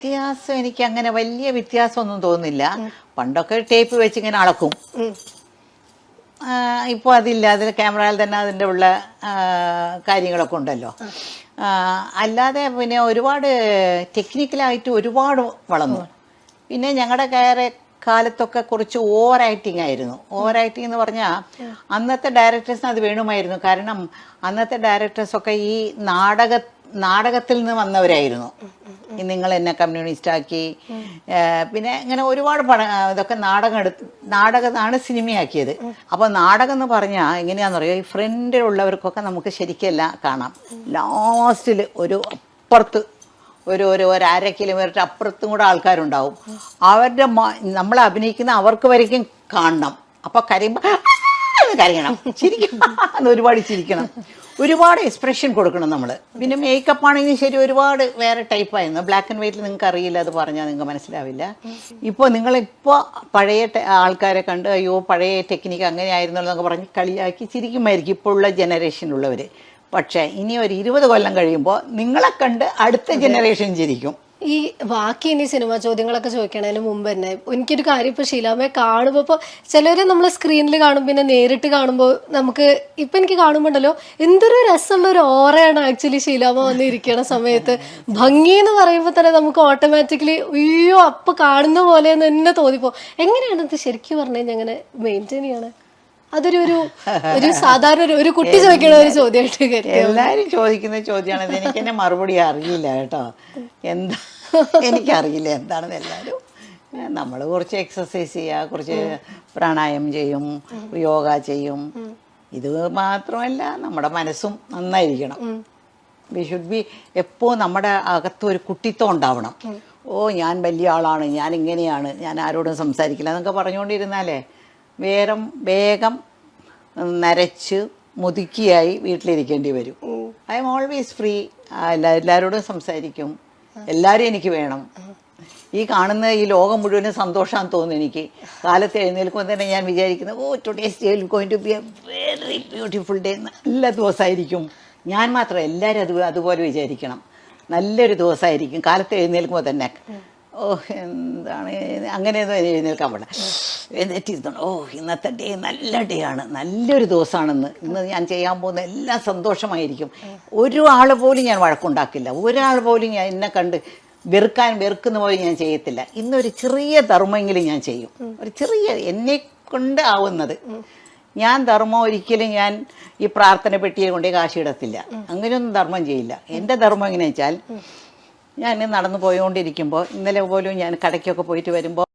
വ്യത്യാസം എനിക്ക് അങ്ങനെ വലിയ വ്യത്യാസമൊന്നും തോന്നുന്നില്ല. പണ്ടൊക്കെ ടേപ്പ് വെച്ച് ഇങ്ങനെ അളക്കും. ഇപ്പോൾ അതില്ല. അതിൽ ക്യാമറയിൽ തന്നെ അതിൻ്റെ ഉള്ള കാര്യങ്ങളൊക്കെ ഉണ്ടല്ലോ. അല്ലാതെ പിന്നെ ഒരുപാട് ടെക്നിക്കലായിട്ട് ഒരുപാട് വളർന്നു. പിന്നെ ഞങ്ങളുടെ കാലത്തൊക്കെ കുറച്ച് ഓവർ ആക്ടിങ് ആയിരുന്നു. ഓവർ ആക്ടിങ് എന്ന് പറഞ്ഞാൽ അന്നത്തെ ഡയറക്ടേഴ്സിന് അത് വേണമായിരുന്നു. കാരണം അന്നത്തെ ഡയറക്ടേഴ്സൊക്കെ ഈ നാടകത്തിൽ നിന്ന് വന്നവരായിരുന്നു. നിങ്ങൾ എന്നെ കമ്മ്യൂണിസ്റ്റാക്കി, പിന്നെ ഇങ്ങനെ ഒരുപാട് ഇതൊക്കെ നാടകമാണ് സിനിമയാക്കിയത്. അപ്പോൾ നാടകം എന്ന് പറഞ്ഞാൽ എങ്ങനെയാണെന്ന് പറയുക, ഈ ഫ്രണ്ടിലുള്ളവർക്കൊക്കെ നമുക്ക് ശരിക്കല്ല കാണാം. ലാസ്റ്റിൽ അപ്പുറത്ത് ഒരു 1/2 കിലോമീറ്റർ അപ്പുറത്തും കൂടെ ആൾക്കാരുണ്ടാവും. അവരുടെ നമ്മൾ അഭിനയിക്കുന്ന അവർക്ക് വരയ്ക്കും കാണണം. അപ്പോൾ കരയണം, ചിരിക്കണം, ഒരുപാട് ചിരിക്കണം, ഒരുപാട് എക്സ്പ്രഷൻ കൊടുക്കണം നമ്മൾ. പിന്നെ മേക്കപ്പ് ആണെങ്കിൽ ശരി, ഒരുപാട് വേറെ ടൈപ്പായിരുന്നു. ബ്ലാക്ക് ആൻഡ് വൈറ്റിൽ നിങ്ങൾക്ക് അറിയില്ല, അത് പറഞ്ഞാൽ നിങ്ങൾക്ക് മനസ്സിലാവില്ല. ഇപ്പോൾ നിങ്ങളിപ്പോൾ പഴയ ആൾക്കാരെ കണ്ട് അയ്യോ പഴയ ടെക്നിക്ക് അങ്ങനെയായിരുന്നു എന്നൊക്കെ പറഞ്ഞ് കളിയാക്കി ചിരിക്കുമായിരിക്കും ഇപ്പോൾ ഉള്ള ജനറേഷനിലുള്ളവർ. പക്ഷേ ഇനി ഒരു 20 കൊല്ലം കഴിയുമ്പോൾ നിങ്ങളെ കണ്ട് അടുത്ത ജനറേഷൻ ചിരിക്കും. ഈ ബാക്കി ഇനി സിനിമാ ചോദ്യങ്ങളൊക്കെ ചോദിക്കണതിന് മുമ്പ് തന്നെ എനിക്കൊരു കാര്യം, ഇപ്പോൾ ഷീലാമ്മയെ കാണുമ്പോൾ ഇപ്പോൾ ചിലരെ നമ്മൾ സ്ക്രീനിൽ കാണും, പിന്നെ നേരിട്ട് കാണുമ്പോൾ നമുക്ക് ഇപ്പം എനിക്ക് കാണുമ്പോണ്ടല്ലോ എന്തൊരു രസമുള്ള ഒരു ഓറയാണ് ആക്ച്വലി ഷീലാമ്മ വന്നിരിക്കണ സമയത്ത്. ഭംഗി എന്ന് പറയുമ്പോൾ തന്നെ നമുക്ക് ഓട്ടോമാറ്റിക്കലി അയ്യോ അപ്പം കാണുന്ന പോലെ എന്ന് തന്നെ തോന്നിപ്പോ. എങ്ങനെയാണ് ഇത് ശരിക്കും പറഞ്ഞു കഴിഞ്ഞാൽ എങ്ങനെ മെയിൻറ്റെയിൻ ചെയ്യണേ? അതൊരു ഒരു സാധാരണ ഒരു കുട്ടി ചോദിക്കണ ഒരു ചോദ്യമായിട്ട് എല്ലാവരും ചോദിക്കുന്ന ചോദ്യമാണ്. എനിക്ക് എന്നെ മറുപടി അറിയില്ല കേട്ടോ. എനിക്കറിയില്ല എന്താണെന്ന്. എല്ലാവരും നമ്മൾ കുറച്ച് എക്സസൈസ് ചെയ്യുക, കുറച്ച് പ്രാണായാമം ചെയ്യും, യോഗ ചെയ്യും. ഇത് മാത്രമല്ല നമ്മുടെ മനസ്സും നന്നായിരിക്കണം. വി ഷുഡ് ബി എപ്പോൾ നമ്മുടെ അകത്ത് ഒരു കുട്ടിത്വം ഉണ്ടാവണം. ഞാൻ വലിയ ആളാണ്, ഞാൻ ഇങ്ങനെയാണ്, ഞാൻ ആരോടും സംസാരിക്കില്ല എന്നൊക്കെ പറഞ്ഞുകൊണ്ടിരുന്നാലേ വേഗം നരച്ച് മുതുക്കിയായി വീട്ടിലിരിക്കേണ്ടി വരും. I M always free. എല്ലാവരോടും സംസാരിക്കും. എല്ലാവരും എനിക്ക് വേണം. ഈ കാണുന്ന ഈ ലോകം മുഴുവനും സന്തോഷമാണെന്ന് തോന്നുന്നു എനിക്ക്. കാലത്ത് എഴുന്നേൽക്കുമ്പോൾ തന്നെ ഞാൻ വിചാരിക്കുന്നത് today's day will going to be a very beautiful day. നല്ല ദിവസമായിരിക്കും. ഞാൻ മാത്രം, എല്ലാവരും അതുപോലെ വിചാരിക്കണം. നല്ലൊരു ദിവസമായിരിക്കും കാലത്ത് എഴുന്നേൽക്കുമ്പോൾ തന്നെ. എന്താണ് അങ്ങനെയൊന്നും എഴുന്നേൽക്കാൻ പാടില്ല. എന്നിട്ടിരുന്നു ഇന്നത്തെ ഡേ നല്ല ഡേ ആണ്, നല്ലൊരു ദിവസമാണെന്ന്. ഇന്ന് ഞാൻ ചെയ്യാൻ പോകുന്ന എല്ലാം സന്തോഷമായിരിക്കും. ഒരാൾ പോലും ഞാൻ വഴക്കുണ്ടാക്കില്ല. ഒരാൾ പോലും ഞാൻ എന്നെ കണ്ട് വെറുക്കുന്ന പോലെ ഞാൻ ചെയ്യത്തില്ല. ഇന്നൊരു ചെറിയ ധർമ്മമെങ്കിലും ഞാൻ ചെയ്യും. ഒരു ചെറിയ എന്നെ കൊണ്ട് ആവുന്നത്. ഞാൻ ധർമ്മം ഒരിക്കലും ഞാൻ ഈ പ്രാർത്ഥന പെട്ടിയെ കൊണ്ടേ കാശിടത്തില്ല. അങ്ങനെയൊന്നും ധർമ്മം ചെയ്യില്ല. എൻ്റെ ധർമ്മം എങ്ങനെയാ വെച്ചാൽ, ഞാൻ നടന്നു പോയോണ്ടിരിക്കുമ്പോൾ, ഇന്നലെ പോലും ഞാൻ കടയ്ക്കൊക്കെ പോയിട്ട് വരുമ്പോൾ